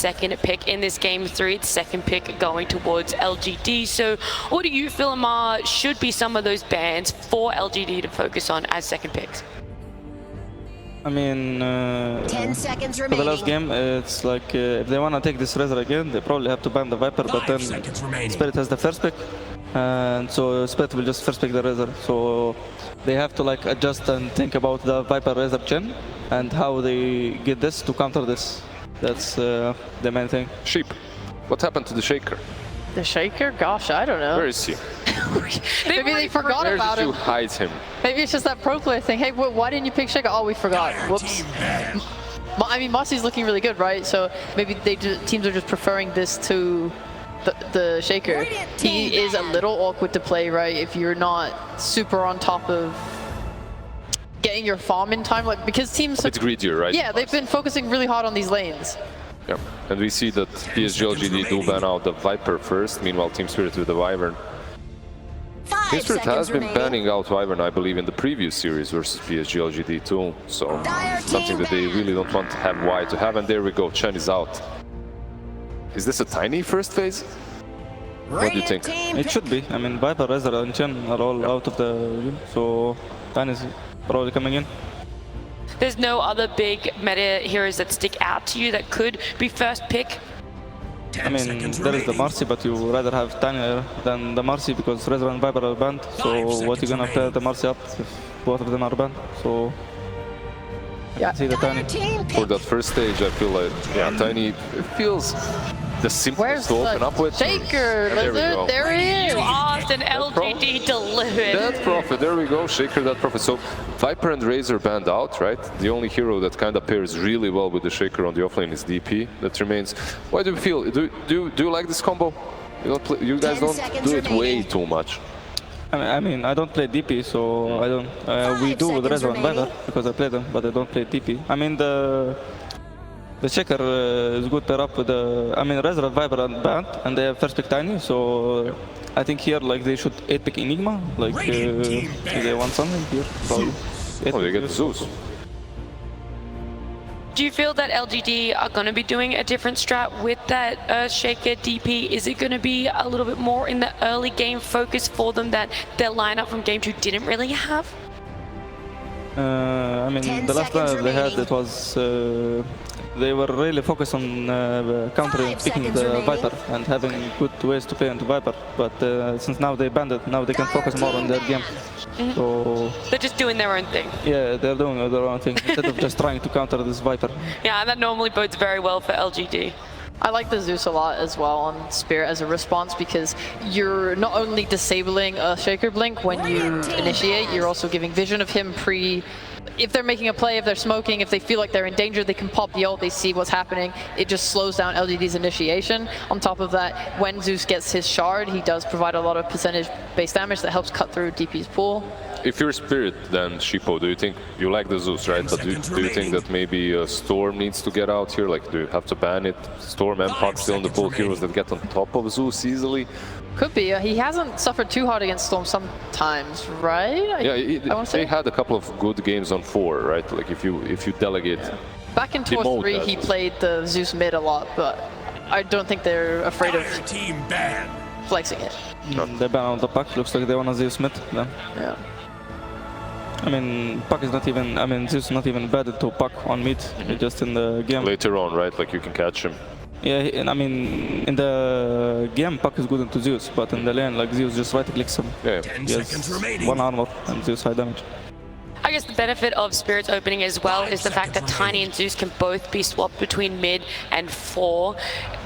second pick in this game 3. It's second pick going towards LGD. So what do you feel, Amar, should be some of those bans for LGD to focus on as second picks? I mean, 10 seconds for remaining. the last game, it's like if they want to take this Razor again, they probably have to ban the Viper, but then Spirit has the first pick, and so Spirit will just first pick the Razor. So they have to like adjust and think about the Viper Razor gen and how they get this to counter this. That's the main thing. Sheep, what happened to the Shaker? The Shaker? Gosh, I don't know. Where is he? Maybe they forgot Where about did you him. hide him? Maybe it's just that pro player thing. Hey, why didn't you pick Shaker? Oh, we forgot. Whoops. I mean, Marcy's looking really good, right? So maybe teams are just preferring this to the Shaker. He is a little awkward to play, right? If you're not super on top of getting your farm in time, like because teams. It's greedier, right? Yeah, they've been focusing really hard on these lanes. Yeah, and we see that PSG LGD do ban out the Viper first. Meanwhile, Team Spirit with the Wyvern. 5 Team Spirit has seconds been remaining. banning out Wyvern, I believe, in the previous series versus PSG LGD too. So something that they really don't want to have Y to have. And there we go, Chen is out. Is this a tiny first phase? What do you think? It should be. I mean, Viper, Razor, and Chen are all out of the game, so Tan is probably coming in. There's no other big meta heroes that stick out to you that could be first pick? I mean, there is the Marcy, but you rather have Tanya than the Marcy because Razor and Viper are banned. So what you gonna pair the Marcy up if both of them are banned? So I can see the Tiny. For that first stage, I feel like Tiny it feels the simplest to open up with. Shaker? There we go. There he is. You asked and LGD delivered. Death Prophet, there we go, Shaker, Death Prophet. So Viper and Razor banned out, right? The only hero that kind of pairs really well with the Shaker on the offlane is DP. That remains. Why do you feel? Do you like this combo? You guys don't do it way too much. I mean, I don't play DP, so I don't. We do with Razor and Viper because I play them, but I don't play DP. I mean, the Shaker is good pair up with the. I mean, Razor and Viper are banned, and they have first pick Tiny, so I think here like they should 8 pick Enigma, like they want something here. Probably. Oh, they get Zeus. Do you feel that LGD are going to be doing a different strat with that Shaker DP? Is it going to be a little bit more in the early game focus for them that their lineup from game 2 didn't really have? I mean, the last lineup they had, it was they were really focused on countering, picking the Viper and having good ways to play into Viper. But since now they banned it, now they can focus more on their game. So they're just doing their own thing. Yeah, they're doing their own thing instead of just trying to counter this Viper. Yeah, and that normally bodes very well for LGD. I like the Zeus a lot as well on Spirit as a response because you're not only disabling a Shaker Blink when you initiate, you're also giving vision of him if they're making a play, if they're smoking, if they feel like they're in danger, they can pop the ult, they see what's happening. It just slows down LGD's initiation. On top of that, when Zeus gets his shard, he does provide a lot of percentage-based damage that helps cut through DP's pool. If you're Spirit, then Shippo, do you think you like the Zeus, right? But do you think that maybe Storm needs to get out here? Like, do you have to ban it? Storm and Puck still in the pool heroes that get on top of Zeus easily? Could be. He hasn't suffered too hard against Storm sometimes, right? Yeah, they had a couple of good games on 4, right? Like if you delegate. Back in Tour 3, he played the Zeus mid a lot, but I don't think they're afraid of flexing it. They ban on the Puck. Looks like they want to Zeus mid then. Yeah. I mean, Puck is not even. I mean, Zeus is not even bad to Puck on mid, just in the game. Later on, right? Like you can catch him. Yeah, and I mean, in the game, Puck is good into Zeus, but in the lane, like Zeus just right clicks him. Yeah. He has 1 armor and Zeus high damage. I guess the benefit of Spirit's opening as well is the fact that Tiny and Zeus can both be swapped between mid and 4.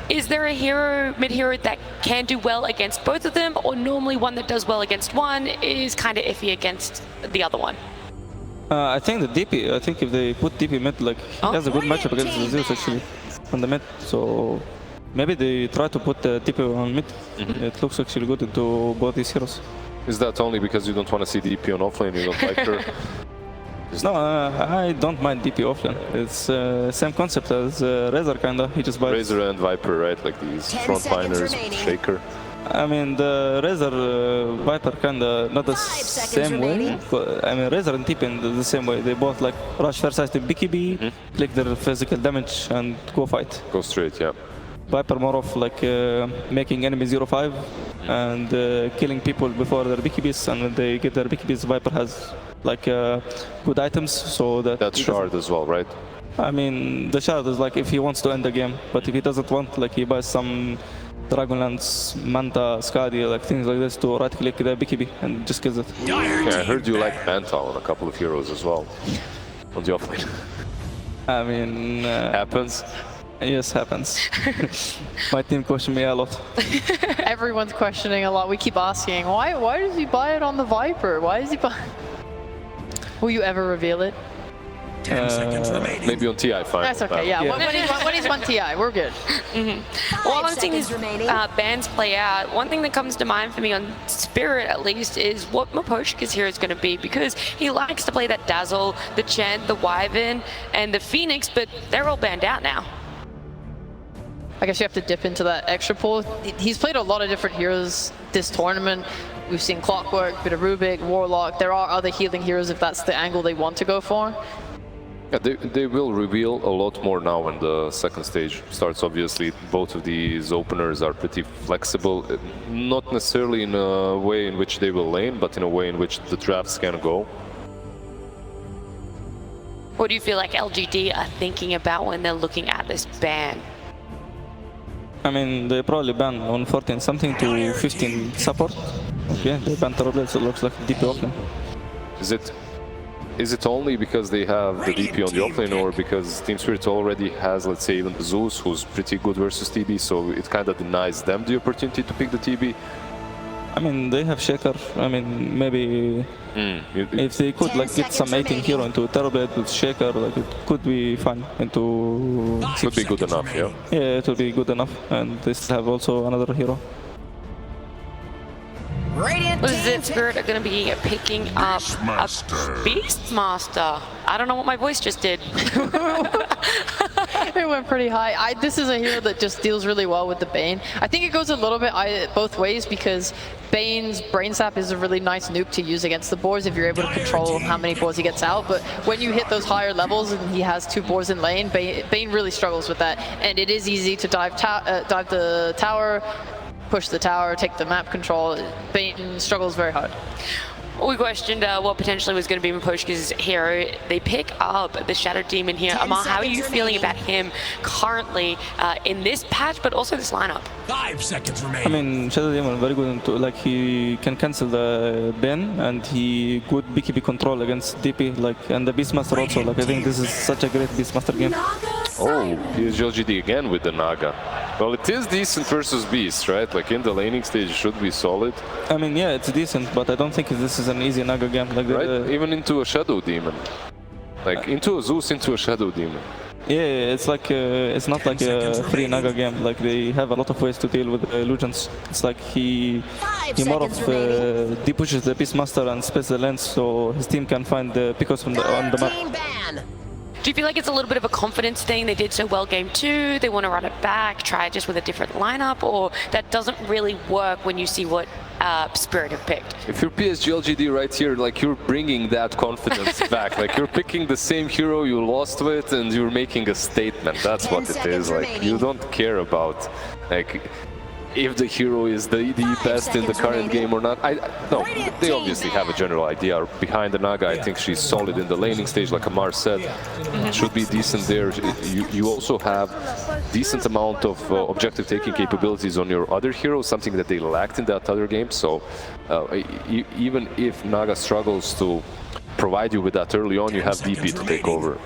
Is there a mid hero that can do well against both of them, or normally one that does well against one is kind of iffy against the other one? I think the DP, I think if they put DP mid, like he has a good matchup against the Zeus actually on the mid. So maybe they try to put the DP on mid. It looks actually good into both these heroes. Is that only because you don't want to see DP on offlane? You don't like her? No, I don't mind DP offlane. It's same concept as Razor kinda. He just buys Razor and Viper, right? Like these front liners, Shaker. I mean, the Razor Viper kinda not the 5 seconds same way. remaining. I mean, Razor and TP in the same way. They both like rush first side to BKB, click their physical damage, and go fight. Go straight, yeah. Viper more of like making enemy 0-5 and killing people before their BKBs, and when they get their BKBs, Viper has like good items so that... That shard as well, right? I mean, the shard is like if he wants to end the game, but if he doesn't want, like he buys some Dragonlance, Manta, Skadi, like things like this to right-click the BKB and just kills it. Yeah, I heard you like Manta on a couple of heroes as well. On the offlane. I mean... Happens. Yes, happens. My team questioned me a lot. Everyone's questioning a lot. We keep asking, why does he buy it on the Viper? Why is he buy? Will you ever reveal it? 10 seconds remaining. Maybe on TI, fine. That's okay, yeah. When he's 1 TI, we're good. While I'm seeing seconds these remaining. bands play out, one thing that comes to mind for me on Spirit at least is what Miposhka's hero is going to be, because he likes to play that Dazzle, the Chant, the Wyvern, and the Phoenix, but they're all banned out now. I guess you have to dip into that extra pool. He's played a lot of different heroes this tournament. We've seen Clockwork, bit of Rubik, Warlock. There are other healing heroes if that's the angle they want to go for. Yeah, they will reveal a lot more now when the second stage starts. Obviously, both of these openers are pretty flexible, not necessarily in a way in which they will lane, but in a way in which the drafts can go. What do you feel like LGD are thinking about when they're looking at this ban? I mean, they probably ban on 14 something to 15 support. Okay, they ban Terrorblade, so it looks like DP offlane. Is it only because they have the DP on the offlane, or because Team Spirit already has, let's say, even Zeus, who's pretty good versus TB, so it kind of denies them the opportunity to pick the TB? I mean, they have Shaker. I mean, maybe if they could 10 like get some seconds 18 hero into Terrorblade with Shaker, like it could be fun into... Could be good enough, yeah. Yeah, it will be good enough, and they still have also another hero. Radiant Was team it Spirit are going to be picking up a Beastmaster? I don't know what my voice just did. It went pretty high. This is a hero that just deals really well with the Bane. I think it goes a little bit both ways, because Bane's Brain Sap is a really nice nuke to use against the boards if you're able to control how many boards he gets out. But when you hit those higher levels and he has 2 boards in lane, Bane really struggles with that. And it is easy to dive the tower, push the tower, take the map control. Bane struggles very hard. We questioned what potentially was going to be Miposhka's hero. They pick up the Shadow Demon here. 10 Amar, how are you seconds feeling remaining. about him currently in this patch, but also this lineup? 5 seconds I remaining. mean, Shadow Demon very good into, like he can cancel the ban, and he good BKB control against DP, like, and the Beastmaster also. Like I think this is such a great Beastmaster game. Oh, PSG LGD again with the Naga. Well, it is decent versus Beast, right? Like in the laning stage, it should be solid. I mean, yeah, it's decent, but I don't think this is an easy Naga game. Like Right? Even into a Shadow Demon. Like into a Zeus, into a Shadow Demon. yeah, it's like it's not like a free Naga game. Like they have a lot of ways to deal with illusions. It's like he 5 more of seconds remaining. depushes the Beastmaster and space the lanes, so his team can find the pickers on the map. Team ban. Do you feel like it's a little bit of a confidence thing? They did so well game 2, they want to run it back, try it just with a different lineup, or that doesn't really work when you see what Spirit have picked? If you're PSG LGD right here, like you're bringing that confidence back. Like you're picking the same hero you lost with, and you're making a statement. That's 10 what it seconds is. Like remaining. you don't care about like if the hero is the best in the seconds current remaining. game or not. No, they obviously have a general idea behind the Naga. I think she's solid in the laning stage, like Amar said. Should be decent there. You also have decent amount of objective taking capabilities on your other heroes, something that they lacked in that other game. So even if Naga struggles to provide you with that early on, you have DP to take over.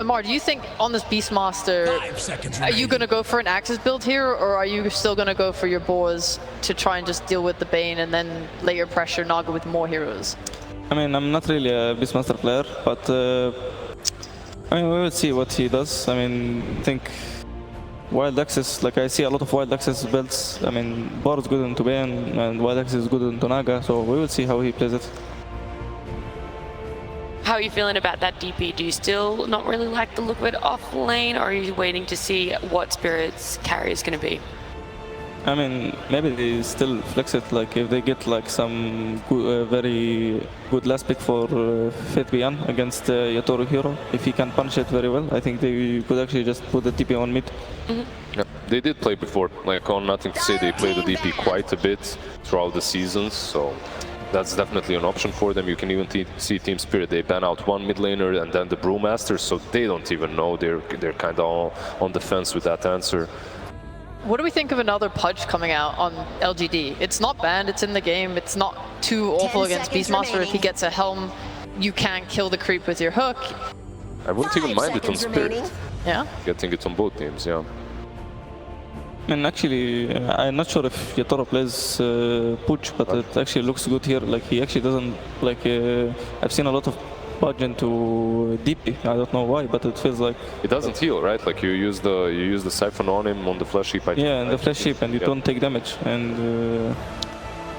Amar, do you think on this Beastmaster, 5 seconds are you remaining. going to go for an Axis build here, or are you still going to go for your boars to try and just deal with the Bane and then layer pressure Naga with more heroes? I mean, I'm not really a Beastmaster player, but I mean, we will see what he does. I mean, I think Wild Access, like I see a lot of Wild Access builds. I mean, Bar is good into Bane, and Wild Access is good into Naga, so we will see how he plays it. How are you feeling about that DP? Do you still not really like the look of it off lane, or are you waiting to see what Spirit's carry is going to be? I mean, maybe they still flex it, like if they get like some good, very good last pick for Fate Beyond against Yatoru Hero. If he can punish it very well, I think they could actually just put the TP on mid. Yeah, they did play before, like on Nothing to Say, they played the DP quite a bit throughout the seasons, so that's definitely an option for them. You can even see Team Spirit, they ban out one mid laner and then the Brewmaster, so they don't even know, they're kind of on the fence with that answer. What do we think of another Pudge coming out on LGD? It's not banned, it's in the game, it's not too awful against Beastmaster. If he gets a helm, you can kill the creep with your hook. I wouldn't even mind it on Spirit. remaining. Yeah? Getting it on both teams, yeah. And actually, I'm not sure if Yatoro plays Puch, but it actually looks good here. Like he actually doesn't like. I've seen a lot of Pudge into DP. I don't know why, but it feels like It doesn't heal, right? Like you use the siphon on him on the flash heap. yeah, and the flash sheep, and you don't take damage. And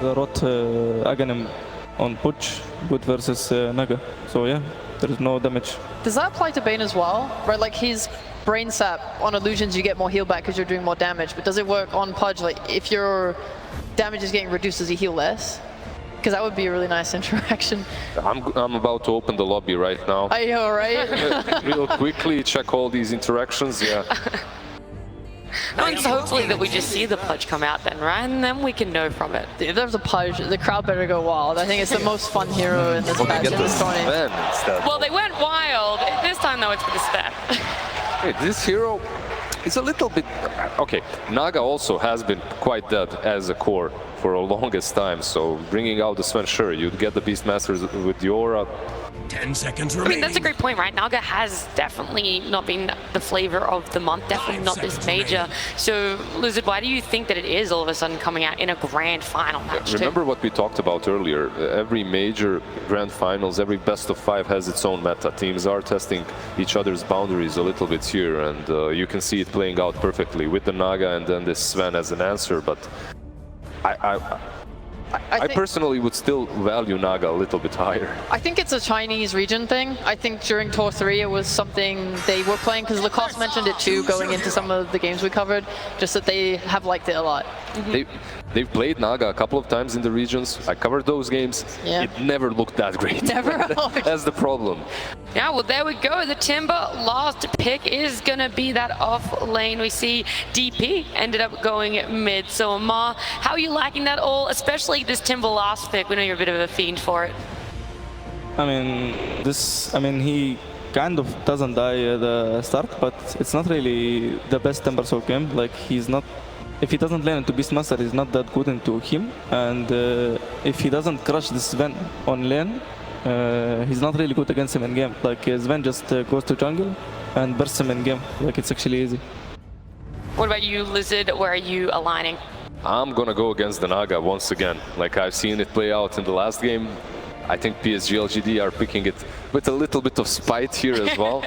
the Rot Aghanim on Puch, good versus Naga. So yeah, there is no damage. Does that apply to Bane as well? Right, like his Brain Sap on illusions, you get more heal back because you're doing more damage, but does it work on Pudge? Like if your damage is getting reduced, does he heal less? Because that would be a really nice interaction. I'm about to open the lobby right now. I know, right? Real quickly check all these interactions, yeah. And so hopefully that we just see the Pudge come out then, right? And then we can know from it. If there's a Pudge, the crowd better go wild. I think it's the most fun hero in this Well, patch they in get the this tournament. Sven instead. Well, they went wild. This time, though, it's for the Sven. Hey, this hero is a little bit... Okay, Naga also has been quite dead as a core for a longest time, so bringing out the Sven, sure, you'd get the Beastmasters with the aura. 10 seconds I remaining. mean, that's a great point, right? Naga has definitely not been the flavor of the month, definitely not this major. So, Lizard, why do you think that it is all of a sudden coming out in a grand final match, Remember what we talked about earlier, every major grand finals, every best of 5 has its own meta. Teams are testing each other's boundaries a little bit here, and you can see it playing out perfectly with the Naga and then this Sven as an answer, but I personally would still value Naga a little bit higher. I think it's a Chinese region thing. I think during Tour 3 it was something they were playing, because Lacoste mentioned it too going into some of the games we covered, just that they have liked it a lot. They've played Naga a couple of times in the regions. I covered those games. Yeah. It never looked that great. Never. That's the problem. Yeah, well, there we go. The Timber last pick is going to be that off lane. We see DP ended up going mid. So, Amar, how are you liking that all, especially this Timber last pick? We know you're a bit of a fiend for it. I mean, he kind of doesn't die at the start, but it's not really the best Timber Soul game. Like, he's not. If he doesn't lane into Beastmaster, he's not that good into him. And if he doesn't crush this Sven on lane, he's not really good against him in game. Like Sven just goes to jungle and bursts him in game. Like it's actually easy. What about you, Lizard? Where are you aligning? I'm gonna go against the Naga once again. Like I've seen it play out in the last game. I think PSG LGD are picking it with a little bit of spite here as well.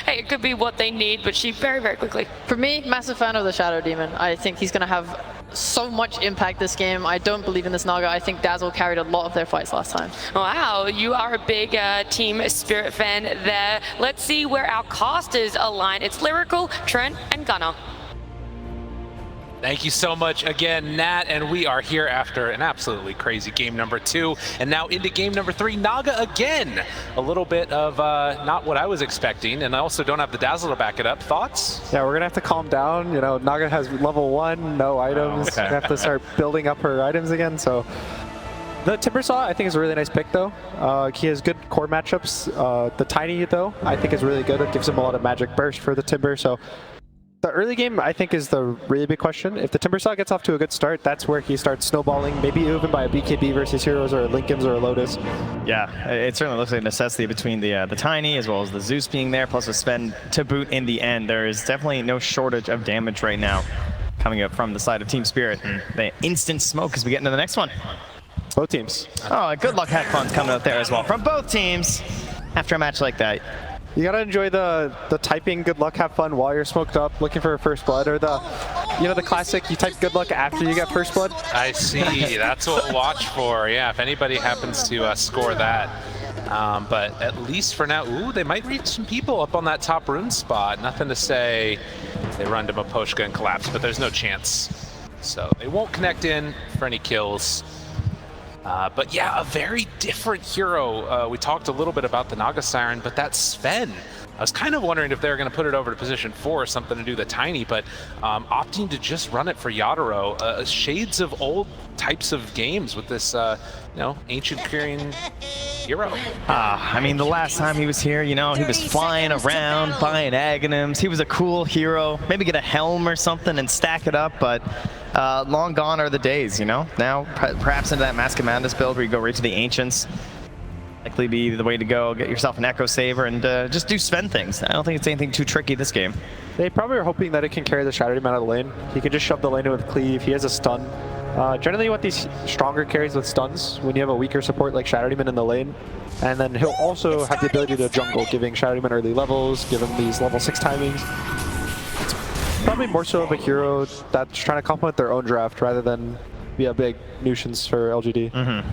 Hey, it could be what they need, but she very, very quickly. For me, massive fan of the Shadow Demon. I think he's going to have so much impact this game. I don't believe in this Naga. I think Dazzle carried a lot of their fights last time. Wow, you are a big Team Spirit fan there. Let's see where our casters align. It's Lyrical, Trent, and Gunnar. Thank you so much again, Nat, and we are here after an absolutely crazy game number 2, and now into game number 3, Naga again. A little bit of not what I was expecting, and I also don't have the Dazzle to back it up. Thoughts? Yeah, we're gonna have to calm down. You know, Naga has level 1, no items. Okay. We have to start building up her items again, so. The Timbersaw, I think, is a really nice pick, though. He has good core matchups. The Tiny, though, I think is really good. It gives him a lot of magic burst for the Timber, so. The early game, I think, is the really big question. If the Timbersaw gets off to a good start, that's where he starts snowballing, maybe even by a BKB versus Heroes or a Lincolns or a Lotus. Yeah, it certainly looks like a necessity between the Tiny as well as the Zeus being there, plus a Sven to boot in the end. There is definitely no shortage of damage right now coming up from the side of Team Spirit. And the instant smoke as we get into the next one. Both teams. Oh, good luck, hat fun's coming out there as well from both teams after a match like that. You gotta enjoy the typing good luck, have fun while you're smoked up, looking for a first blood, or the, you know, the classic, you type good luck after you get first blood. I see. That's what we'll watch for. Yeah, if anybody happens to score that. But at least for now, ooh, they might reach some people up on that top rune spot. Nothing to say they run to Maposhka and collapse, but there's no chance. So they won't connect in for any kills. But yeah, a very different hero. We talked a little bit about the Naga Siren, but that's Sven. I was kind of wondering if they were going to put it over to position 4 or something to do the Tiny, but opting to just run it for Yadaro. Shades of old types of games with this, ancient Korean hero. I mean, the last time he was here, he was flying around, buying Aghanims. He was a cool hero. Maybe get a helm or something and stack it up, but long gone are the days, Now, perhaps into that Mask of Madness build where you go right to the Ancients. Likely be the way to go. Get yourself an Echo Saver and just do Sven things. I don't think it's anything too tricky this game. They probably are hoping that it can carry the Shadow Demon out of the lane. He can just shove the lane in with Cleave. He has a stun. Generally, you want these stronger carries with stuns when you have a weaker support like Shadow Demon in the lane. And then he'll also have the ability to jungle, giving Shadow Demon early levels, give him these level 6 timings. It's probably more so of a hero that's trying to complement their own draft rather than be a big nuisance for LGD.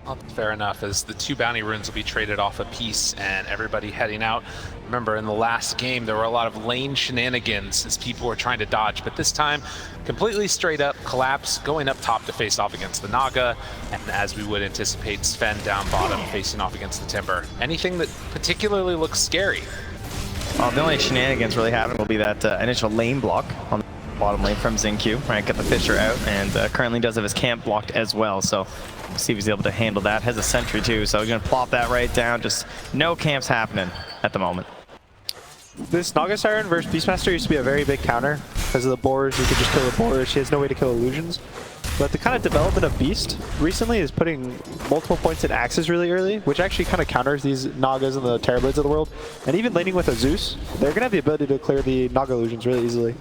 Well, fair enough, as the 2 bounty runes will be traded off a piece and everybody heading out. Remember, in the last game, there were a lot of lane shenanigans as people were trying to dodge, but this time, completely straight up collapse, going up top to face off against the Naga, and as we would anticipate, Sven down bottom facing off against the Timber. Anything that particularly looks scary? Well, the only shenanigans really happening will be that initial lane block on the bottom lane from XinQ, right? Got the Fisher out, and currently does have his camp blocked as well, so we'll see if he's able to handle that. Has a sentry too, so he's gonna plop that right down. Just no camps happening at the moment. This Naga Siren versus Beastmaster used to be a very big counter because of the boars. You could just kill the boars. She has no way to kill illusions. But the kind of development of Beast recently is putting multiple points in axes really early, which actually kind of counters these Nagas and the Terrorblades of the world. And even laning with a Zeus, they're gonna have the ability to clear the Naga illusions really easily.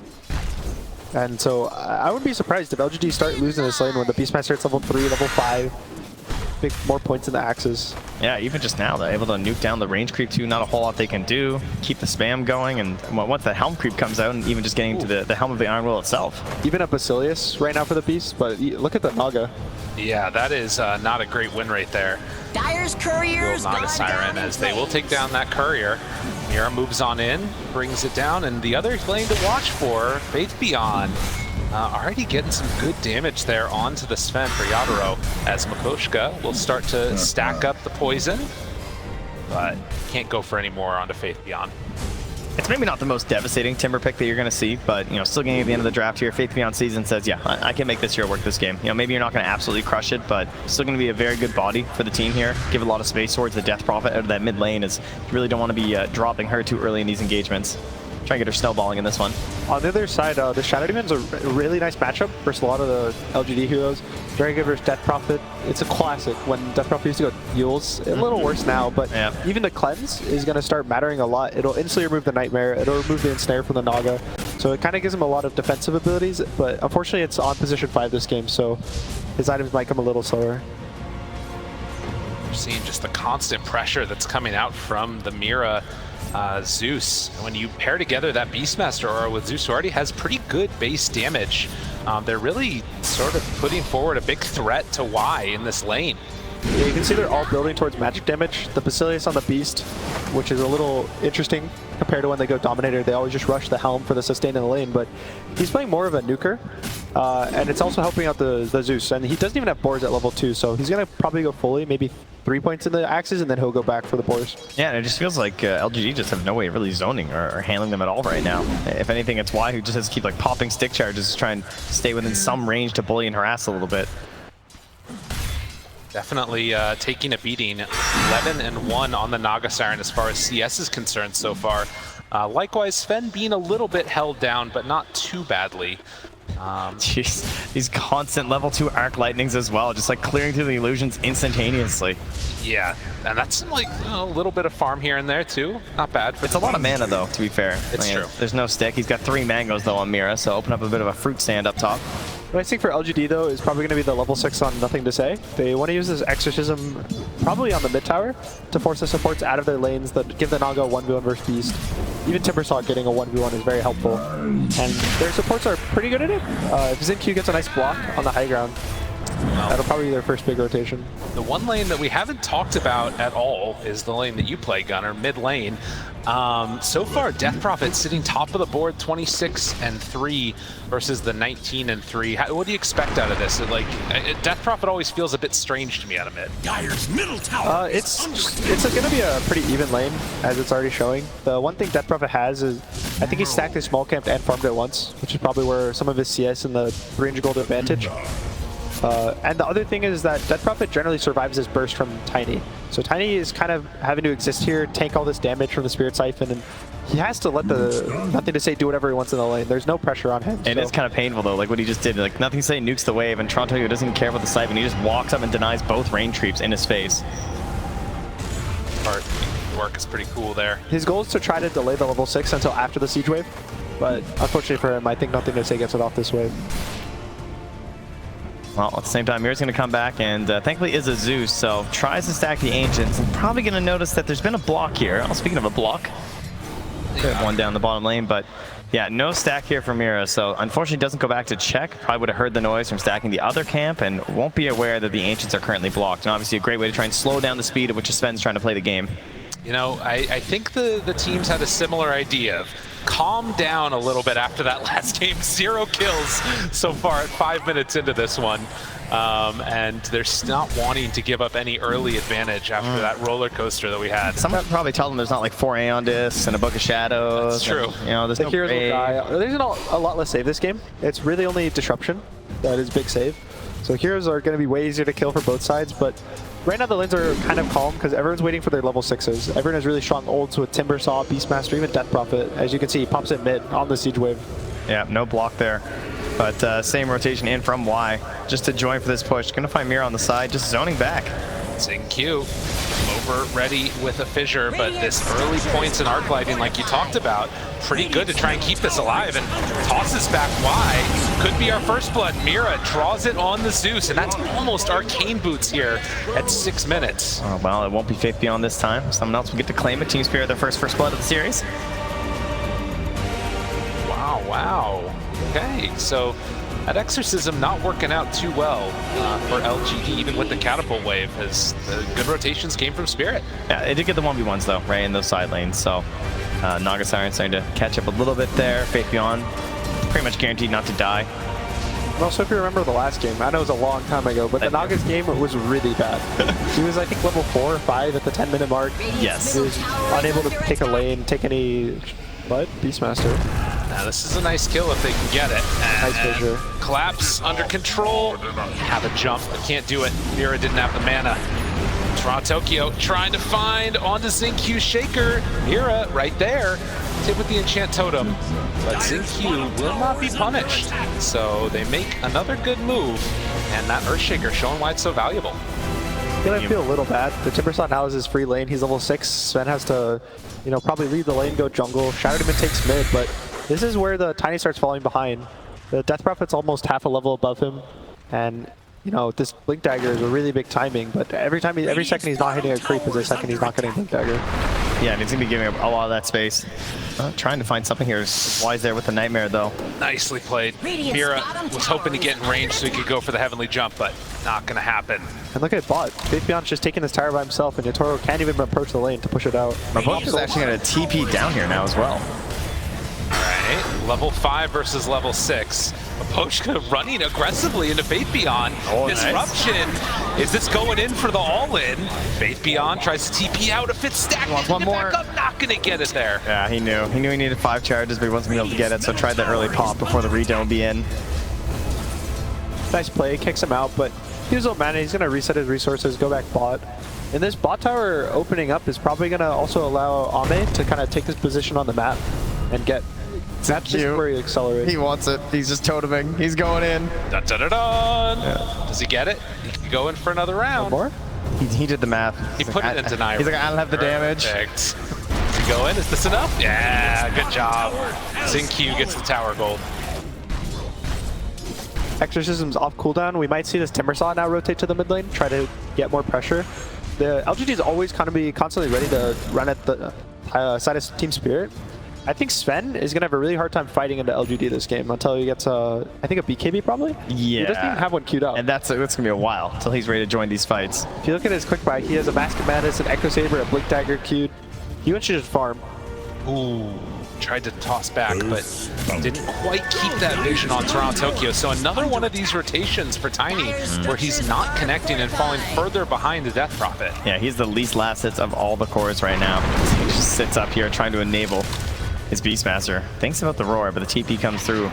And so I wouldn't be surprised if LGD start losing this lane when the Beastmaster hits level 3, level 5. Big more points in the axes. Yeah, even just now, they're able to nuke down the range creep too. Not a whole lot they can do. Keep the spam going, and once the helm creep comes out, and even just getting to the helm of the Iron Will itself. Even a Basilius right now for the Beast, but look at the Naga. Yeah, that is not a great win right there. Dyer's Couriers Naga Siren, as they will take down that Courier. Mira moves on in, brings it down, and the other lane to watch for, Faith Beyond. Already getting some good damage there onto the Sven for Yadaro, as Makoshka will start to stack up the poison, but can't go for any more onto Faith Beyond. It's maybe not the most devastating Timber pick that you're going to see, but still getting at the end of the draft here, Faith Beyond season says, yeah, I can make this hero work this game. Maybe you're not going to absolutely crush it, but still going to be a very good body for the team here. Give a lot of space towards the Death Prophet out of that mid lane, as you really don't want to be dropping her too early in these engagements. Try and get her snowballing in this one. On the other side, the Shadow Demon's a really nice matchup versus a lot of the LGD heroes. Very good versus Death Prophet. It's a classic. When Death Prophet used to go Yules, a little worse now, but even the cleanse is going to start mattering a lot. It'll instantly remove the Nightmare. It'll remove the Ensnare from the Naga. So it kind of gives him a lot of defensive abilities, but unfortunately it's on position 5 this game, so his items might come a little slower. We're seeing just the constant pressure that's coming out from the Mira Zeus. When you pair together that Beastmaster aura with Zeus, who already has pretty good base damage, they're really sort of putting forward a big threat to Y in this lane. Yeah, you can see they're all building towards magic damage. The Basilius on the Beast, which is a little interesting compared to when they go Dominator. They always just rush the Helm for the sustain in the lane, but he's playing more of a nuker. And it's also helping out the Zeus. And he doesn't even have boars at level 2, so he's going to probably go fully, maybe 3 points in the axes, and then he'll go back for the boars. Yeah, and it just feels like LGD just have no way of really zoning or handling them at all right now. If anything, it's Y who just has to keep like popping stick charges to try and stay within some range to bully and harass a little bit. Definitely taking a beating. 11-1 on the Naga Siren as far as CS is concerned so far. Likewise, Sven being a little bit held down, but not too badly. Jeez, these constant level 2 arc lightnings as well, just like clearing through the illusions instantaneously. Yeah, and that's like a little bit of farm here and there too. Not bad. It's a lot of mana though, to be fair. It's true. There's no stick. He's got 3 mangoes though on Mira, so open up a bit of a fruit stand up top. What I think for LGD though is probably going to be the level 6 on Nothing to Say. They want to use this Exorcism probably on the mid tower to force the supports out of their lanes that give the Naga a 1v1 versus Beast. Even Timbersaw getting a 1v1 is very helpful. And their supports are pretty good at it. If XinQ gets a nice block on the high ground, That'll probably be their first big rotation. The one lane that we haven't talked about at all is the lane that you play, Gunnar, mid lane. So far, Death Prophet sitting top of the board, 26-3 versus the 19-3. What do you expect out of this? Death Prophet always feels a bit strange to me out of mid. Dyer's middle tower. It's going to be a pretty even lane, as it's already showing. The one thing Death Prophet has is, I think he stacked his small camp and farmed it once, which is probably where some of his CS and the range gold advantage. And the other thing is that Death Prophet generally survives this burst from Tiny. So Tiny is kind of having to exist here, tank all this damage from the Spirit Siphon, and he has to let the Nothing to Say do whatever he wants in the lane. There's no pressure on him. And it's kind of painful though, like what he just did. Like Nothing to Say nukes the wave, and Toronto doesn't care about the Siphon. He just walks up and denies both rain creeps in his face. The work is pretty cool there. His goal is to try to delay the level 6 until after the Siege Wave, but unfortunately for him, I think Nothing to Say gets it off this wave. Well, at the same time, Mira's going to come back, and thankfully is a Zeus, so tries to stack the Ancients, and probably going to notice that there's been a block here. Oh, speaking of a block, one down the bottom lane, but yeah, no stack here for Mira, so unfortunately doesn't go back to check. Probably would have heard the noise from stacking the other camp, and won't be aware that the Ancients are currently blocked, and obviously a great way to try and slow down the speed at which Sven's trying to play the game. You know, I think the teams had a similar idea of calm down a little bit after that last game. 0 kills so far at 5 minutes into this one. And they're not wanting to give up any early advantage after that roller coaster that we had. Someone probably tell them there's not like 4 Aeon Discs and a Book of Shadows. That's true. And, you know, there's The no heroes will raid. die. There's a lot less save this game. It's really only Disruption that is big save. So heroes are going to be way easier to kill for both sides, but right now the lanes are kind of calm because everyone's waiting for their level 6s. Everyone has really strong ults with Timbersaw, Beastmaster, even Death Prophet. As you can see, he pops it mid on the Siege Wave. Yeah, no block there. But same rotation in from Y, just to join for this push. Gonna find Mira on the side, just zoning back. Xingqiu over ready with a fissure, but this early points in arc lighting, like you talked about, pretty good to try and keep this alive, and tosses back Y. Could be our first blood. Mira draws it on the Zeus, and that's almost arcane boots here at 6 minutes. Oh, well, it won't be Faith Beyond this time. Someone else will get to claim it. Team Spirit, their first blood of the series. Wow. Okay, so that Exorcism not working out too well for LGD, even with the Catapult Wave, as the good rotations came from Spirit. Yeah, it did get the 1v1s though, right, in those side lanes, so Naga Siren starting to catch up a little bit there. Faith Beyond, pretty much guaranteed not to die. Also, if you remember the last game, I know it was a long time ago, but the Naga's game was really bad. He was, I think, level 4 or 5 at the 10-minute mark. Yes. He was unable to take a lane, take any... What? Beastmaster. Now this is a nice kill if they can get it. Nice fissure. Collapse under control. Have a jump, but can't do it. Mira didn't have the mana. Toronto Tokyo trying to find onto Xingqiu Shaker. Mira right there. Hit with the enchant totem. But Xingqiu will not be punished. So they make another good move. And that Earthshaker showing why it's so valuable. I feel a little bad. The Timbersaw now is his free lane. He's level 6. Sven has to, you know, probably leave the lane, go jungle. Shadow Demon takes mid, but this is where the Tiny starts falling behind. The Death Prophet's almost half a level above him, and you know this Blink Dagger is a really big timing. But every second he's not hitting a creep is a second he's not getting Blink Dagger. Yeah, and he's gonna be giving up a lot of that space. Trying to find something here. Wise there with the Nightmare though. Nicely played. Mira was hoping to get in range so he could go for the Heavenly Jump, but not gonna happen. And look at bot. Faith Beyond's just taking this tower by himself, and Yatoro can't even approach the lane to push it out. Maboke is actually gonna TP down here now as well. Alright, level 5 versus level 6. Maboke running aggressively into Faith Beyond. Disruption. Nice. Is this going in for the all-in? Faith Beyond tries to TP out. If it's stacked, one more. Back up, not gonna get it there. Yeah, he knew. He knew he needed 5 charges, but he wasn't gonna be able to get it, so tried the early pop before the regen would be in. Nice play, kicks him out, but he has no mana. He's gonna reset his resources, go back bot. And this bot tower opening up is probably gonna also allow Ame to kind of take this position on the map and get. That's just where he accelerates. He wants it. He's just toteming. He's going in. Dun, dun, dun, dun. Yeah. Does he get it? He can go in for another round. One more? He did the math. He put it in denial. He's like, I don't have the damage. Perfect. Does he go in? Is this enough? Yeah, good job. Xingqiu gets the tower gold. Exorcism's off cooldown. We might see this Timbersaw now rotate to the mid lane, try to get more pressure. The LGD is always kind of be constantly ready to run at the side of Team Spirit. I think Sven is going to have a really hard time fighting into LGD this game until he gets, I think, a BKB probably? Yeah. He doesn't even have one queued up. And that's going to be a while until he's ready to join these fights. If you look at his quick buy, he has a Mask of Madness, an Echo Saber, a Blink Dagger queued. He wants to just farm. Ooh, tried to toss back, but didn't quite keep that vision on Toronto Tokyo. So another one of these rotations for Tiny where he's not connecting and falling further behind the Death Prophet. Yeah, he's the least last hits of all the cores right now. He just sits up here trying to enable his Beastmaster. Thinks about the roar, but the TP comes through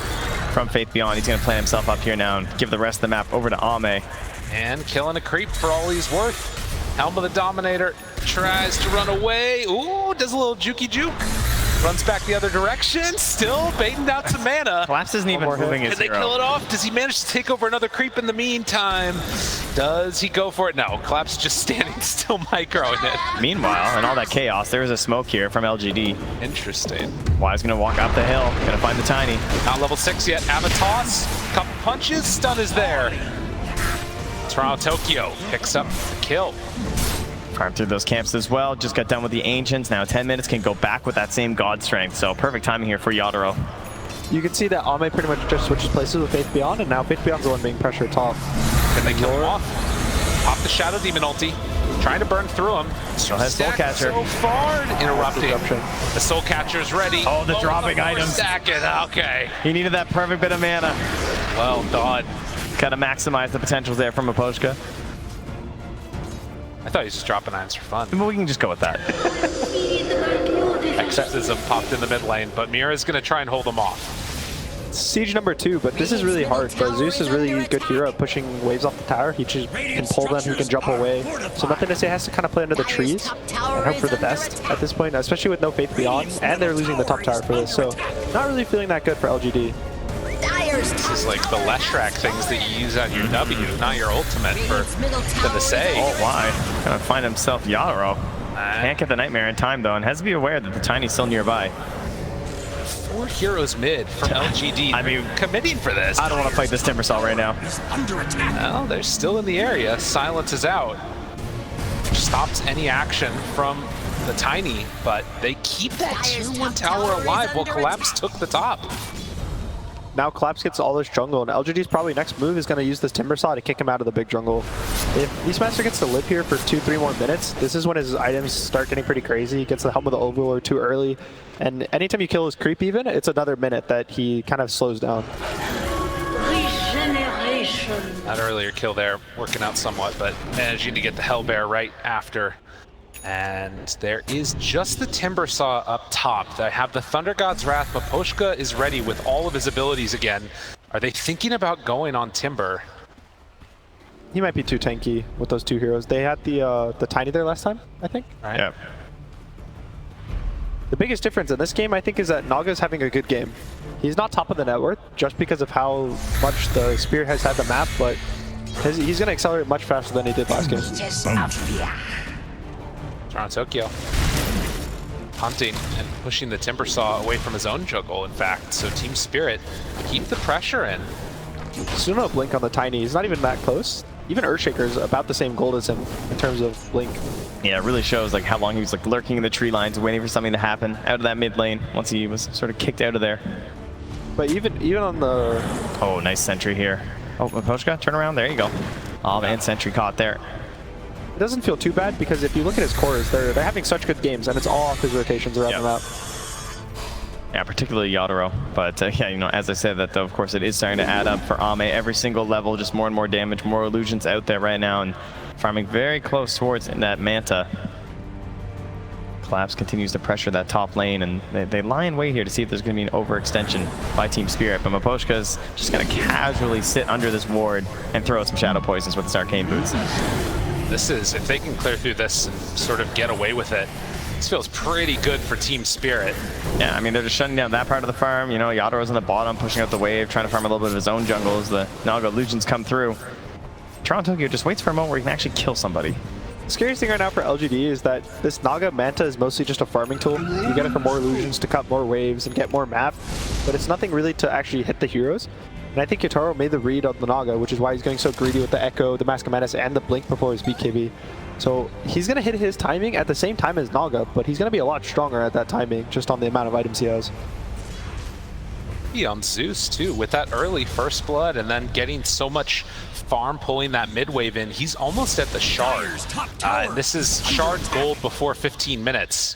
from Faith Beyond. He's going to plant himself up here now and give the rest of the map over to Ame. And killing a creep for all he's worth. Helm of the Dominator tries to run away. Ooh, does a little jukey juke. Runs back the other direction, still baiting out some mana. Collapse isn't even moving his Can they hero. kill it off? Does he manage to take over another creep in the meantime? Does he go for it? No, Collapse just standing still, microing it. Meanwhile, in all that chaos, there is a smoke here from LGD. Interesting. Wise gonna walk up the hill, gonna find the Tiny. Not level 6 yet. Avatos, couple punches, stun is there. Toronto Tokyo picks up the kill. Farm through those camps as well. Just got done with the Ancients. Now 10 minutes can go back with that same God Strength. So perfect timing here for Yatoro. You can see that Ame pretty much just switches places with Faith Beyond, and now Faith Beyond's the one being pressured top. Can they kill him off? Pop the Shadow Demon ulti. Trying to burn through him. Still has Soul Catcher. So far, interrupting. The Soul Catcher's ready. Oh, the dropping items. Stacking. Okay. He needed that perfect bit of mana. Well done. Gotta maximize the potentials there from Maposhka. I thought he was just dropping irons for fun. But we can just go with that. Exorcism popped in the mid lane, but Mira's going to try and hold him off. Siege number 2, but this is really hard. But Zeus is really a good hero at pushing waves off the tower. He just can pull them, he can jump away. So nothing to say, has to kind of play under the trees and hope for the best at this point, especially with no Faith Beyond. And they're losing the top tower for this, so not really feeling that good for LGD. This is like the Leshrac things that you use on your W, not your ultimate for the save. Oh, why? Gonna find himself Yatoro. Can't get the Nightmare in time, though, and has to be aware that the Tiny's still nearby. 4 heroes mid from LGD. I mean, committing for this. I don't want to fight this Timbersaw right now. Well, they're still in the area. Silence is out. Stops any action from the Tiny, but they keep that tier 1 tower alive while Collapse took the top. Now Collapse gets all this jungle, and LGD's probably next move is going to use this Timbersaw to kick him out of the big jungle. If Beastmaster gets to live here for 2-3 more minutes, this is when his items start getting pretty crazy. He gets the Helm of the Overlord too early, and anytime you kill his creep even, it's another minute that he kind of slows down. That earlier kill there working out somewhat, but managing to get the Hellbear right after. And there is just the Timbersaw up top. They have the Thunder God's Wrath. Maposhka is ready with all of his abilities again. Are they thinking about going on Timber? He might be too tanky with those 2 heroes. They had the Tiny there last time, I think. Right. Yeah. The biggest difference in this game, I think, is that Naga's having a good game. He's not top of the net worth just because of how much the Spear has had the map, but he's going to accelerate much faster than he did last game. Toronto Tokyo hunting and pushing the Timbersaw away from his own jungle, in fact. So Team Spirit keep the pressure in. Still no blink on the Tiny. He's not even that close. Even Earthshaker's about the same gold as him in terms of blink. Yeah, it really shows like how long he was like lurking in the tree lines, waiting for something to happen out of that mid lane once he was sort of kicked out of there. But even on the... Oh, nice sentry here. Oh, Maposhka, turn around. There you go. Oh, man, sentry caught there. It doesn't feel too bad because if you look at his cores, they're having such good games, and it's all off his rotations around the map. Yeah, particularly Yatoro. But yeah, you know, as I said, that though, of course, it is starting to add up for Ame. Every single level, just more and more damage, more illusions out there right now, and farming very close towards that Manta. Collapse continues to pressure that top lane, and they lie in wait here to see if there's going to be an overextension by Team Spirit. But Maposhka's just going to casually sit under this ward and throw out some Shadow Poisons with his Arcane Boots. This is, if they can clear through this and sort of get away with it, this feels pretty good for Team Spirit. Yeah, I mean, they're just shutting down that part of the farm. You know, Yatoro's on the bottom, pushing out the wave, trying to farm a little bit of his own jungle as the Naga illusions come through. Toronto Tokyo just waits for a moment where he can actually kill somebody. The scariest thing right now for LGD is that this Naga Manta is mostly just a farming tool. You get it for more illusions to cut more waves and get more map, but it's nothing really to actually hit the heroes. And I think Yatoro made the read on the Naga, which is why he's going so greedy with the Echo, the Mask of Madness, and the Blink before his BKB. So he's going to hit his timing at the same time as Naga, but he's going to be a lot stronger at that timing just on the amount of items he has. On Zeus too, with that early first blood and then getting so much farm pulling that mid wave in, he's almost at the shard. This is shard gold before 15 minutes.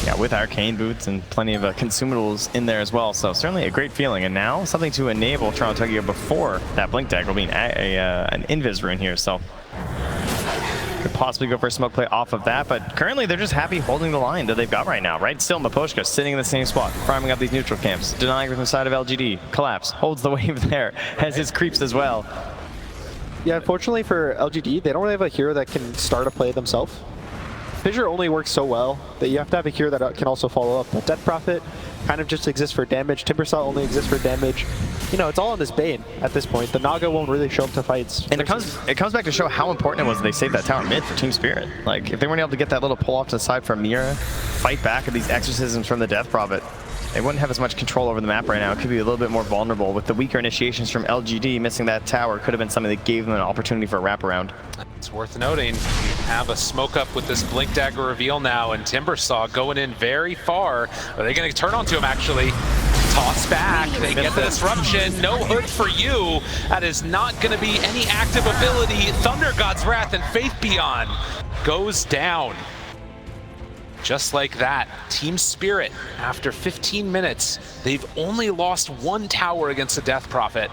Yeah, with arcane boots and plenty of consumables in there as well, so certainly a great feeling. And now something to enable Toronto Tokyo before that blink dagger will be an invis rune here, so could possibly go for a smoke play off of that, but currently they're just happy holding the line that they've got right now, right? Still Miposhka sitting in the same spot, farming up these neutral camps, denying from the side of LGD, collapse, holds the wave there, has his creeps as well. Yeah, unfortunately for LGD, they don't really have a hero that can start a play themselves. Fissure only works so well that you have to have a hero that can also follow up. But Death Prophet kind of just exists for damage. Timbersaw only exists for damage. You know, it's all on this Bane at this point. The Naga won't really show up to fights. And it comes back to show how important it was that they saved that tower mid for Team Spirit. Like, if they weren't able to get that little pull off to the side from Mira, fight back at these exorcisms from the Death Prophet, they wouldn't have as much control over the map right now. It could be a little bit more vulnerable. With the weaker initiations from LGD, missing that tower could have been something that gave them an opportunity for a wraparound. It's worth noting, we have a smoke up with this Blink Dagger reveal now, and Timbersaw going in very far. Are they going to turn onto him, actually? Toss back, they get the disruption, no hood for you. That is not going to be any active ability. Thunder God's Wrath and Faith Beyond goes down. Just like that, Team Spirit, after 15 minutes, they've only lost one tower against the Death Prophet.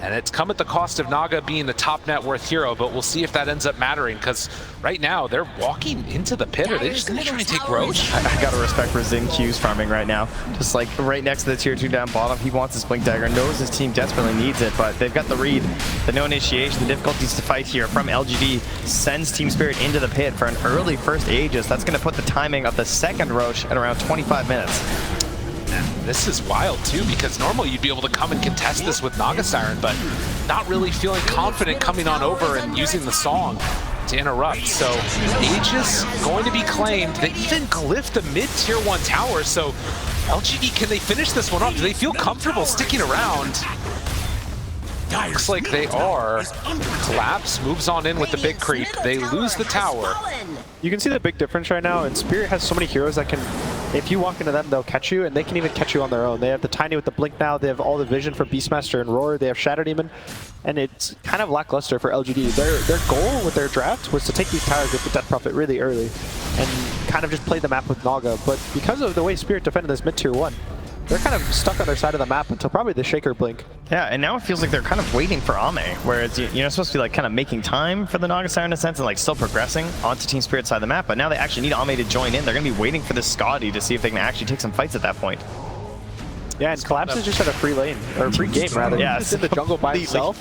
And it's come at the cost of Naga being the top net worth hero, but we'll see if that ends up mattering, because right now they're walking into the pit. Are they just going to try and take Roach? I gotta respect for Q's farming right now. Just like right next to the tier 2 down bottom, he wants his Blink Dagger, knows his team desperately needs it, but they've got the read. The no initiation, the difficulties to fight here from LGD sends Team Spirit into the pit for an early first Aegis. That's going to put the timing of the second Roach at around 25 minutes. This is wild too, because normally you'd be able to come and contest this with Naga Siren, but not really feeling confident coming on over and using the song to interrupt. So Aegis going to be claimed. They even glyph the mid-tier 1 tower, so LGD, can they finish this one off? Do they feel comfortable sticking around? Looks like they are. Collapse moves on in with the big creep. They lose the tower. You can see the big difference right now, and Spirit has so many heroes that can, if you walk into them, they'll catch you, and they can even catch you on their own. They have the Tiny with the Blink now, they have all the vision for Beastmaster and Roar, they have Shadow Demon, and it's kind of lackluster for LGD. Their goal with their draft was to take these towers with the Death Prophet really early, and kind of just play the map with Naga, but because of the way Spirit defended this mid-tier 1, they're kind of stuck on their side of the map until probably the Shaker Blink. Yeah, and now it feels like they're kind of waiting for Ame, whereas you're supposed to be like kind of making time for the Naga Siren in a sense and like still progressing onto Team Spirit's side of the map, but now they actually need Ame to join in. They're going to be waiting for this Scotty to see if they can actually take some fights at that point. Yeah, and Collapse is just at a free lane, or free game rather. Yeah, he's just in the jungle by himself.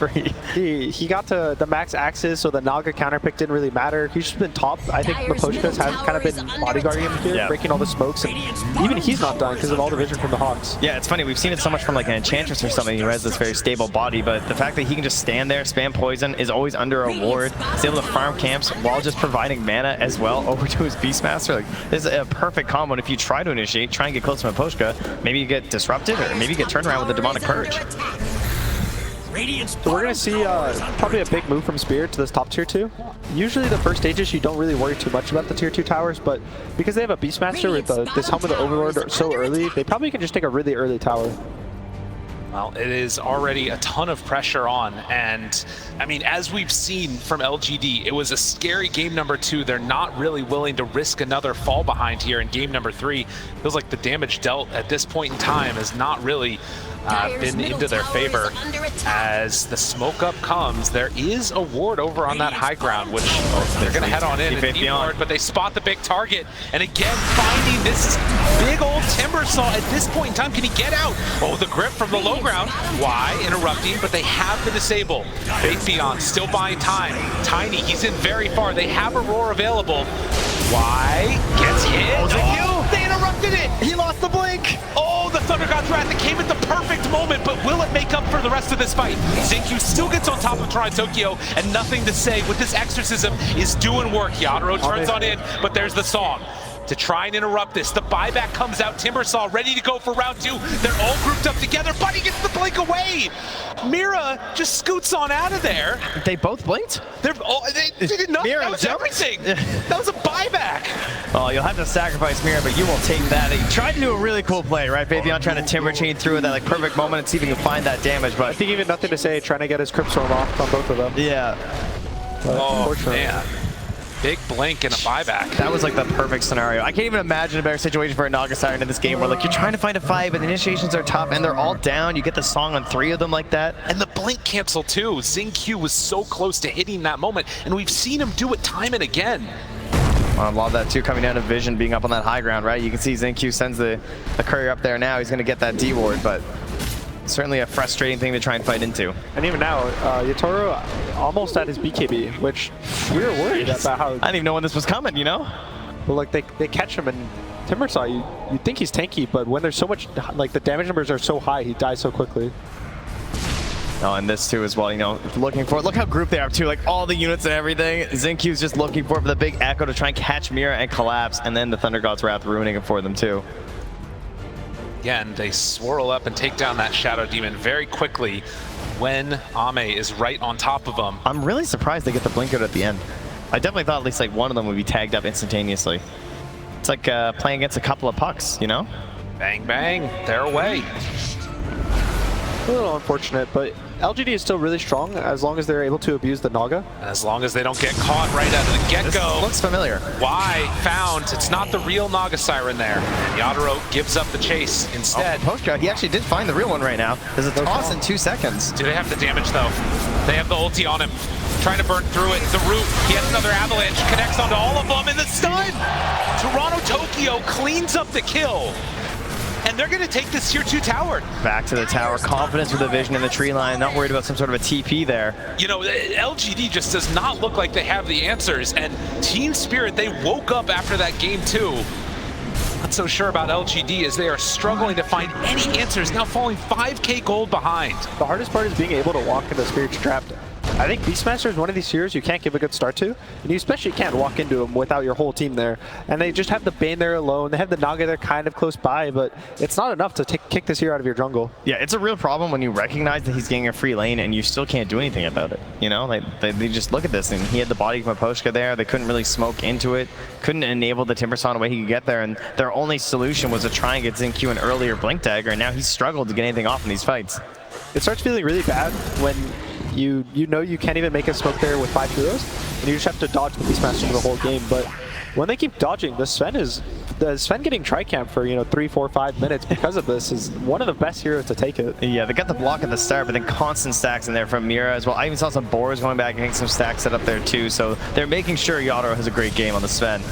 He got to the max axis, so the Naga counterpick didn't really matter. He's just been top. I think Miposhka's have kind of been bodyguarding him here, breaking all the smokes, and even he's not dying because of all the vision from the Hawks. Yeah, it's funny. We've seen it so much from like an Enchantress or something who has this very stable body, but the fact that he can just stand there, spam poison, is always under a ward, is able to farm camps while just providing mana as well over to his Beastmaster. Like, this is a perfect combo, and if you try to initiate, try and get close to Miposhka, maybe you get disrupted, or maybe you get turned around with the Demonic Purge. So we're going to see probably a big move from Spirit to this top tier 2. Usually the first stages you don't really worry too much about the tier 2 towers, but because they have a Beastmaster with this Helm of the Overlord so early, they probably can just take a really early tower. Well, it is already a ton of pressure on, and I mean, as we've seen from LGD, it was a scary game number 2. They're not really willing to risk another fall behind here in game number 3. Feels like the damage dealt at this point in time has not really been into their favor. As the smoke up comes, there is a ward over on that high ground, which they're going to head on in and ward, but they spot the big target, and again finding this big old Timbersaw at this point in time. Can he get out? Oh, the grip from the low ground. Why? Interrupting, but they have the disable. Faith Beyond still buying time. Tiny, he's in very far. They have a roar available. Why? Gets hit. Oh, they interrupted it. He lost the blink. Oh, the Thunder God's Wrath. It came at the perfect moment, but will it make up for the rest of this fight? Zenku still gets on top of Toronto Tokyo, and nothing to say with this exorcism is doing work. Yadro turns on in, but there's the song. to try and interrupt this. The buyback comes out. Timbersaw ready to go for round 2. They're all grouped up together. Buddy gets the blink away. Mira just scoots on out of there. They both blinked? They did not. Mira That was jumped. everything. That was a buyback. Oh, you'll have to sacrifice Mira, but you will take that. He tried to do a really cool play, right? Fabian trying to timber chain through at that like perfect moment and see if he can find that damage, but I think even nothing to say, trying to get his Crypt Storm off on both of them. yeah. But Oh, unfortunately, man. Big blink and a buyback. That was like the perfect scenario. I can't even imagine a better situation for a Naga Siren in this game where like you're trying to find a fight, but the initiations are tough and they're all down. You get the song on 3 of them like that. And the blink cancel too. XingQ was so close to hitting that moment, and we've seen him do it time and again. I love that too, coming down to Vision, being up on that high ground, right? You can see XingQ sends the courier up there now. He's going to get that D ward, but certainly a frustrating thing to try and fight into. and even now, Yatoro almost at his BKB, which we were worried about how. I didn't even know when this was coming, you know? But like they catch him, and Timbersaw, you think he's tanky, but when there's so much, like the damage numbers are so high, he dies so quickly. Oh, and this too as well, you know, looking for it. Look how grouped they are too, like all the units and everything. XingQ's just looking for the big echo to try and catch Mira and collapse, and then the Thunder God's Wrath ruining it for them too. Again, they swirl up and take down that Shadow Demon very quickly when Ame is right on top of them. I'm really surprised they get the blink out at the end. I definitely thought at least like one of them would be tagged up instantaneously. It's like playing against a couple of pucks, you know? Bang, bang, they're away. A little unfortunate, but LGD is still really strong as long as they're able to abuse the Naga. And as long as they don't get caught right out of the get-go. Looks familiar. Why? Found. It's not the real Naga Siren there. And Yadaro gives up the chase instead. Oh, Postcard, he actually did find the real one right now. There's a toss in 2 seconds. Do they have the damage though? They have the ulti on him. Trying to burn through it. The root. He has another avalanche. Connects onto all of them in the stun. Toronto Tokyo cleans up the kill. And they're going to take this tier 2 tower. Back to the tower. Confidence with the vision in the tree line. Not worried about some sort of a TP there. You know, LGD just does not look like they have the answers. And Team Spirit, they woke up after that game too. Not so sure about LGD as they are struggling to find any answers. Now falling 5k gold behind. The hardest part is being able to walk into Spirit's trap. I think Beastmaster is one of these heroes you can't give a good start to, and you especially can't walk into them without your whole team there. And they just have the Bane there alone. They have the Naga there kind of close by, but it's not enough to kick this hero out of your jungle. Yeah, it's a real problem when you recognize that he's getting a free lane and you still can't do anything about it. You know, they just look at this, and he had the body of Maposhka there. They couldn't really smoke into it, couldn't enable the Timbersaw in a way he could get there, and their only solution was to try and get XingQ an earlier Blink Dagger, and now he's struggled to get anything off in these fights. It starts feeling really bad when you know you can't even make a smoke there with 5 heroes, and you just have to dodge the Beastmaster for the whole game. But when they keep dodging, the Sven getting tri-camp for 3, 4, 5 minutes because of this is one of the best heroes to take it. Yeah, they got the block at the start, but then constant stacks in there from Mira as well. I even saw some boars going back and getting some stacks set up there too, so they're making sure Yadaro has a great game on the Sven.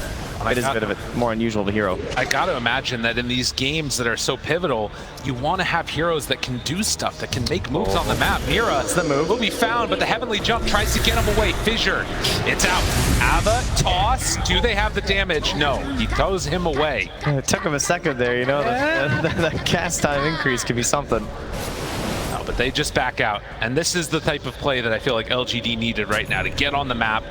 It is a bit of a more unusual of a hero. I got to imagine that in these games that are so pivotal, you want to have heroes that can do stuff, that can make moves on the map. Mira, That's the move. will be found, but the Heavenly Jump tries to get him away. Fissure, it's out. Ava, toss. Do they have the damage? No, he throws him away. It took him a second there, you know, that cast time increase could be something. No, but they just back out. And this is the type of play that I feel like LGD needed right now to get on the map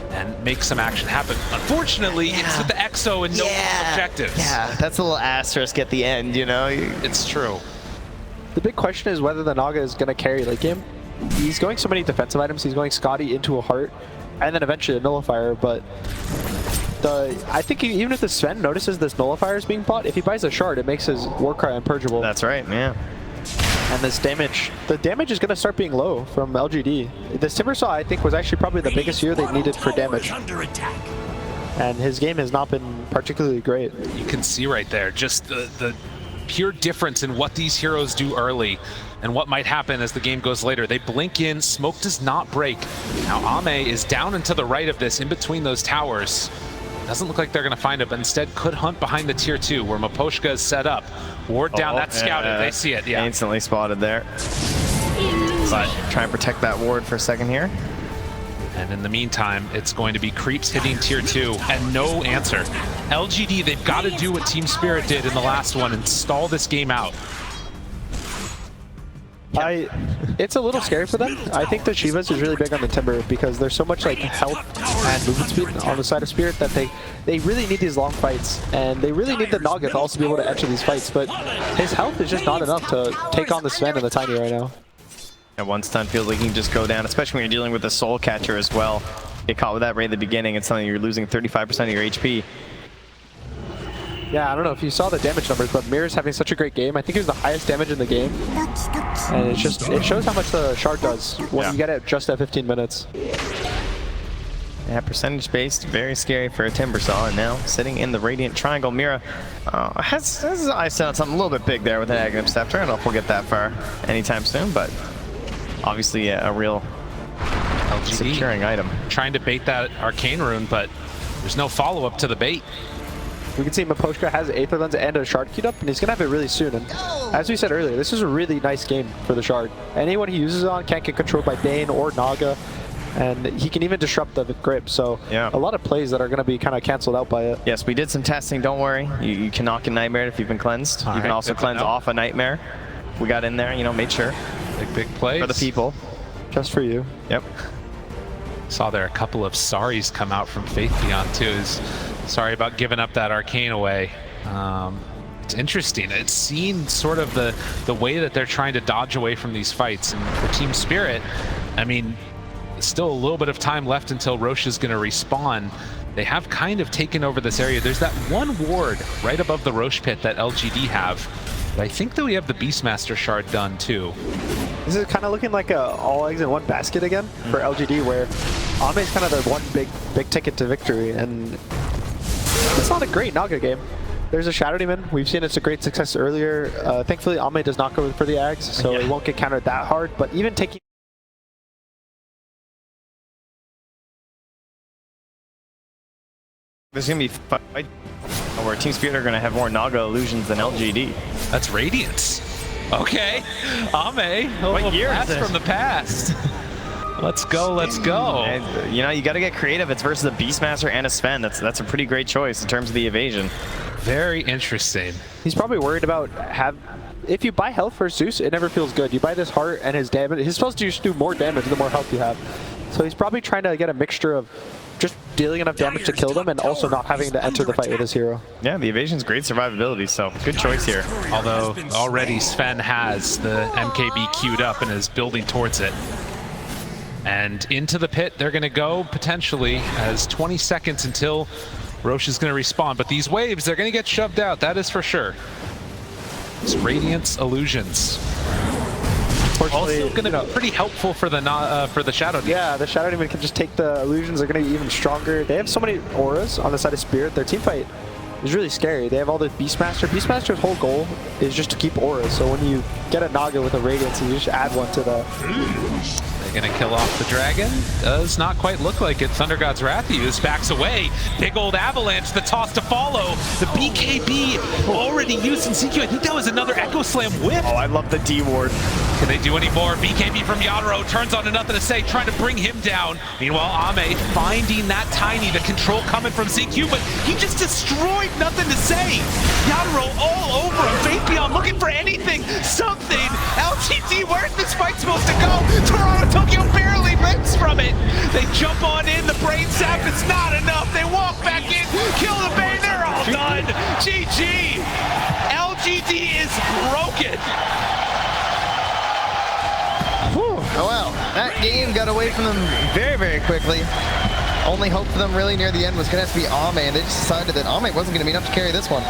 and make some action happen. Unfortunately, it's with the EXO and no objectives. Yeah, that's a little asterisk at the end, you know? It's true. The big question is whether the Naga is going to carry late game. He's going so many defensive items. He's going Scotty into a heart, and then eventually a nullifier, but I think even if the Sven notices this nullifier is being bought, if he buys a shard, it makes his Warcry unpurgeable. That's right, yeah. And this damage, the damage is going to start being low from LGD. This Timbersaw, I think, was actually probably the biggest hero they needed for damage. And his game has not been particularly great. You can see right there just the pure difference in what these heroes do early and what might happen as the game goes later. They blink in, smoke does not break. Now Ame is down and to the right of this, in between those towers. Doesn't look like they're going to find it, but instead could hunt behind the tier 2 where Maposhka is set up. Ward down, that's scouted, they see it, yeah. Instantly spotted there. But try and protect that ward for a second here. And in the meantime, it's going to be creeps hitting tier 2 and no answer. LGD, they've got to do what Team Spirit did in the last one and stall this game out. It's a little scary for them. I think the Shivas is really big on the Timber because there's so much like health and movement speed on the side of Spirit that they really need these long fights, and they really need the Naga to also be able to enter these fights, but his health is just not enough to take on the Sven and the Tiny right now. And one stun feels like he can just go down, especially when you're dealing with the Soul Catcher as well. Get caught with that right at the beginning, it's something you're losing 35% of your HP. Yeah, I don't know if you saw the damage numbers, but Mirror's having such a great game. I think he was the highest damage in the game. And it shows how much the Shard does when you get it just at 15 minutes. Yeah, percentage based, very scary for a Timbersaw, and now sitting in the Radiant Triangle. Mira has his eyes set on something a little bit big there with an Aghanim Scepter. I don't know if we'll get that far anytime soon, but obviously a real LGD securing item. Trying to bait that Arcane Rune, but there's no follow-up to the bait. We can see Miposhka has Aether Lens and a Shard queued up, and he's going to have it really soon. And as we said earlier, this is a really nice game for the Shard. Anyone he uses it on can't get controlled by Bane or Naga, and he can even disrupt the grip. So a lot of plays that are going to be kind of canceled out by it. Yes, we did some testing, don't worry. You can knock a Nightmare if you've been cleansed. You can also cleanse off a Nightmare. We got in there, you know, made sure. Big plays. For the people. Just for you. Yep. Saw there a couple of sorries come out from Faith Beyond too. Sorry about giving up that Arcane away. It's interesting. It's seen sort of the way that they're trying to dodge away from these fights. And for Team Spirit, I mean, still a little bit of time left until Roche is going to respawn. They have kind of taken over this area. There's that one ward right above the Roche pit that LGD have. But I think that we have the Beastmaster Shard done too. This is kind of looking like a all eggs in one basket again for LGD, where Ame is kind of the one big ticket to victory, and it's not a great Naga game. There's a Shadow Demon. We've seen it's a great success earlier. Thankfully, Ame does not go for the Ags, so it won't get countered that hard. But even taking there's going to be fight where Team Spirit are going to have more Naga illusions than LGD. That's Radiance. Okay, Ame, what year is this? From the past. Let's go, let's go. And, you know, you got to get creative. It's versus a Beastmaster and a Sven. That's a pretty great choice in terms of the evasion. Very interesting. He's probably worried about if you buy health for Zeus, it never feels good. You buy this heart and his damage. He's supposed to just do more damage the more health you have. So he's probably trying to get a mixture of just dealing enough damage to kill them and also not having to enter the fight with his hero. Yeah, the evasion's great survivability, so good choice here. Although already Sven has the MKB queued up and is building towards it. And into the pit they're going to go potentially as 20 seconds until Roche is going to respawn. But these waves, they're going to get shoved out, that is for sure. It's Radiance Illusions. Also going to be pretty helpful for the Shadow Demon. Yeah, the Shadow Demon can just take the illusions. They're going to be even stronger. They have so many auras on the side of Spirit. Their team fight is really scary. They have all the Beastmaster. Beastmaster's whole goal is just to keep auras. So when you get a Naga with a Radiance, you just add one to the... They're going to kill off the dragon. Does not quite look like it. Thunder God's Wrath use backs away. Big old avalanche, the toss to follow. The BKB already used in CQ. I think that was another Echo Slam whip. Oh, I love the D ward. Can they do any more? BKB from Yadro turns on to nothing to say, trying to bring him down. Meanwhile, Ame finding that Tiny, the control coming from ZQ, but he just destroyed nothing to say. Yadro all over him. Faith Beyond looking for anything, something. LGD, where's this fight supposed to go? Toronto Tokyo barely limps from it. They jump on in, the brain sap is not enough. They walk back in, kill the Bane, they're all done. GG. LGD is broken. Oh well, that game got away from them very, very quickly. Only hope for them really near the end was going to have to be Ame, and they just decided that Ame wasn't going to be enough to carry this one.